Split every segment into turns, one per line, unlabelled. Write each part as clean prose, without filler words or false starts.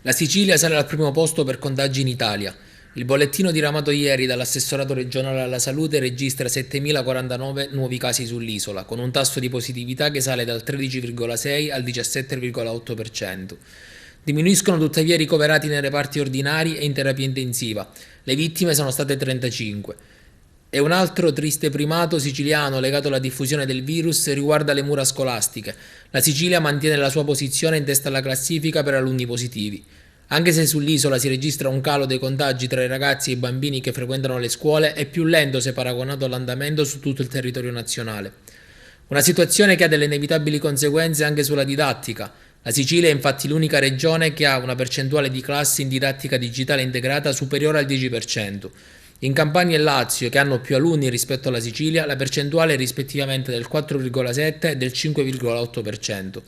La Sicilia sale al primo posto per contagi in Italia. Il bollettino diramato ieri dall'assessorato regionale alla salute registra 7.049 nuovi casi sull'isola, con un tasso di positività che sale dal 13,6 al 17,8%. Diminuiscono tuttavia i ricoverati nei reparti ordinari e in terapia intensiva. Le vittime sono state 35. E un altro triste primato siciliano legato alla diffusione del virus riguarda le mura scolastiche. La Sicilia mantiene la sua posizione in testa alla classifica per alunni positivi. Anche se sull'isola si registra un calo dei contagi tra i ragazzi e i bambini che frequentano le scuole, è più lento se paragonato all'andamento su tutto il territorio nazionale. Una situazione che ha delle inevitabili conseguenze anche sulla didattica. La Sicilia è infatti l'unica regione che ha una percentuale di classi in didattica digitale integrata superiore al 10%. In Campania e Lazio, che hanno più alunni rispetto alla Sicilia, la percentuale è rispettivamente del 4,7 e del 5,8%.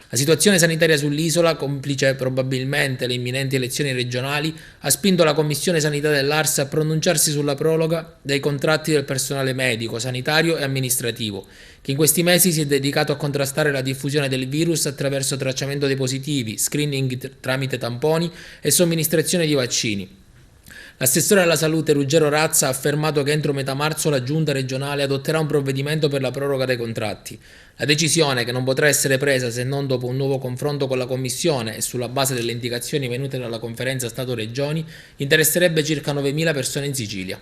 La situazione sanitaria sull'isola, complice probabilmente le imminenti elezioni regionali, ha spinto la Commissione Sanità dell'Ars a pronunciarsi sulla proroga dei contratti del personale medico, sanitario e amministrativo, che in questi mesi si è dedicato a contrastare la diffusione del virus attraverso tracciamento dei positivi, screening tramite tamponi e somministrazione di vaccini. L'assessore alla salute Ruggero Razza ha affermato che entro metà marzo la giunta regionale adotterà un provvedimento per la proroga dei contratti. La decisione, che non potrà essere presa se non dopo un nuovo confronto con la Commissione e sulla base delle indicazioni venute dalla conferenza Stato-Regioni, interesserebbe circa 9.000 persone in Sicilia.